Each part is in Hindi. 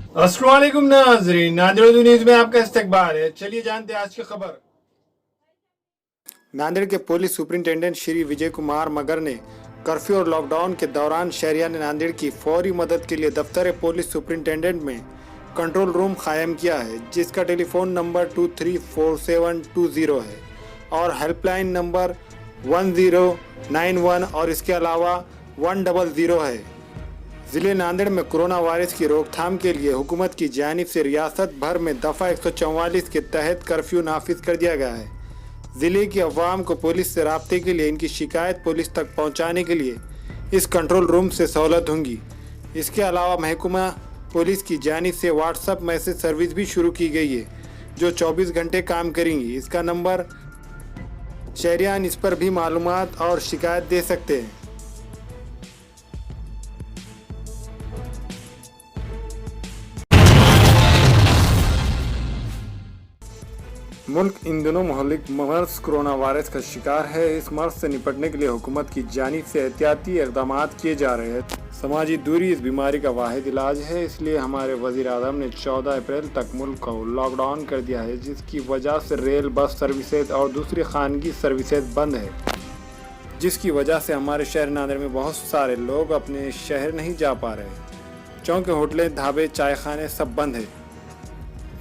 अस्सलाम वालेकुम नाज़रीन, नांदेड़ न्यूज़ में आपका इस्तकबाल है। चलिए जानते हैं आज की खबर। नांदेड़ के पुलिस सुपरिंटेंडेंट श्री विजय कुमार मगर ने कर्फ्यू और लॉकडाउन के दौरान शहरियान नांदेड़ की फौरी मदद के लिए दफ्तर पुलिस सुपरिंटेंडेंट में कंट्रोल रूम कायम किया है, जिसका टेलीफोन नंबर 234720 है और हेल्पलाइन नंबर 1091 और इसके अलावा 100 है। ज़िले नांदेड़ में कोरोना वायरस की रोकथाम के लिए हुकूमत की जानिब से रियासत भर में दफ़ा 144 के तहत कर्फ्यू नाफिज कर दिया गया है। ज़िले की अवाम को पुलिस से राब्ते के लिए इनकी शिकायत पुलिस तक पहुंचाने के लिए इस कंट्रोल रूम से सहूलत होंगी। इसके अलावा महकमा पुलिस की जानिब से व्हाट्सएप मैसेज सर्विस भी शुरू की गई है, जो 24 घंटे काम करेंगी। इसका नंबर शहरियान इस पर भी मालूमात और शिकायत दे सकते हैं। मुल्क इन दिनों महलिक मर्ज कोरोना वायरस का शिकार है। इस मर्ज से निपटने के लिए हुकूमत की जानिब से एहतियाती इक़दाम किए जा रहे हैं। समाजी दूरी इस बीमारी का वाहिद इलाज है, इसलिए हमारे वज़ीर आज़म ने 14 अप्रैल तक मुल्क को लॉकडाउन कर दिया है, जिसकी वजह से रेल, बस सर्विसेज और दूसरी खानगी सर्विसेज बंद है, जिसकी वजह से हमारे शहर नांदेड़ में बहुत सारे लोग अपने शहर नहीं जा पा रहे। चौंके, होटलें, ढाबे, चाय खाने सब बंद है,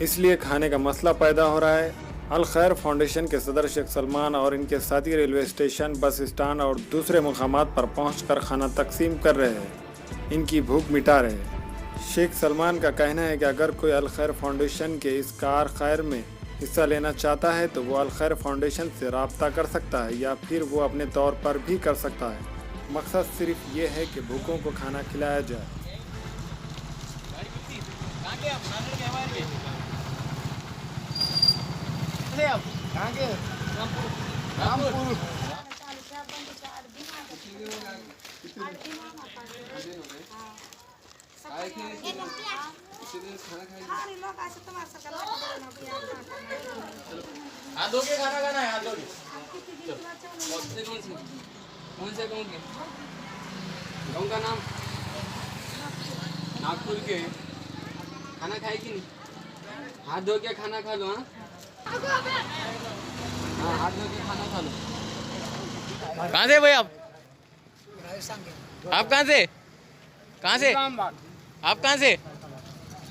इसलिए खाने का मसला पैदा हो रहा है। अल खैर फाउंडेशन के सदर शेख सलमान और इनके साथी रेलवे स्टेशन, बस स्टैंड और दूसरे मुकामात पर पहुंचकर खाना तकसीम कर रहे हैं, इनकी भूख मिटा रहे हैं। शेख सलमान का कहना है कि अगर कोई अल खैर फाउंडेशन के इस कार खैर में हिस्सा लेना चाहता है तो वो अल खैर फाउंडेशन से रब्ता कर सकता है या फिर वो अपने तौर पर भी कर सकता है। मकसद सिर्फ ये है कि भूखों को खाना खिलाया जाए। कहाँ के? रामपुर। हाथ धो के खाना खाना है, हाथ धो के। कौन से गाँव के? गाँव का नाम? नागपुर के। खाना खाए कि नहीं? हाथ धो के खाना खा लो। हाँ, हाथ धो के खाना खा लो। कहाँ से भाई आप? आप कहाँ से? कहाँ से? आप कहाँ से?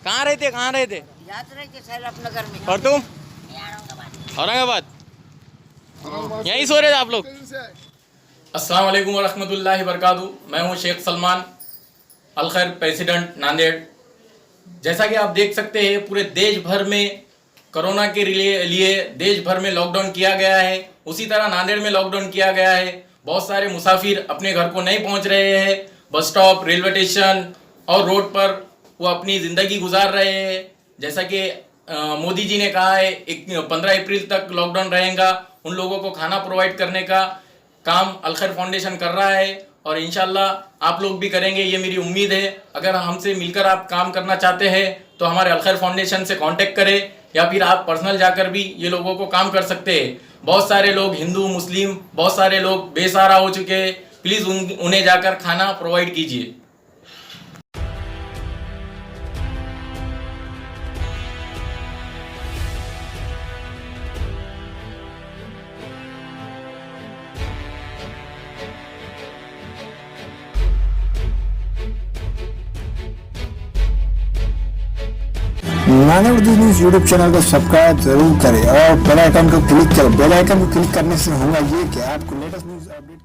कहाँ रहते? कहाँ रहते? याद रहे सैलाब नगर में। और तुम? औरंगाबाद। यहीं सो रहे थे आप लोग? अस्सलाम वालेकुम व रहमतुल्लाहि व बरकातहू। मैं हूँ शेख सलमान, अल खैर प्रेसिडेंट नांदेड़। जैसा कि आप देख सकते हैं, पूरे देश भर में कोरोना के लिए देश भर में लॉकडाउन किया गया है। उसी तरह नांदेड़ में लॉकडाउन किया गया है। बहुत सारे मुसाफिर अपने घर को नहीं पहुंच रहे हैं। बस स्टॉप, रेलवे स्टेशन और रोड पर वो अपनी ज़िंदगी गुजार रहे हैं। जैसा कि मोदी जी ने कहा है 15 अप्रैल तक लॉकडाउन रहेगा। उन लोगों को खाना प्रोवाइड करने का काम अल खैर फाउंडेशन कर रहा है और इंशाल्लाह आप लोग भी करेंगे, ये मेरी उम्मीद है। अगर हमसे मिलकर आप काम करना चाहते हैं तो हमारे अल खैर फाउंडेशन से कांटेक्ट करें या फिर आप पर्सनल जाकर भी ये लोगों को काम कर सकते हैं। बहुत सारे लोग हिंदू, मुस्लिम, बहुत सारे लोग बेसहारा हो चुके हैं। प्लीज़ उन्हें जाकर खाना प्रोवाइड कीजिए। नांदेड़ न्यूज़ यूट्यूब चैनल को सब्सक्राइब जरूर करें और बेल आइकन को क्लिक करें। बेल आइकन को क्लिक करने से होगा ये कि आपको लेटेस्ट न्यूज़ अपडेट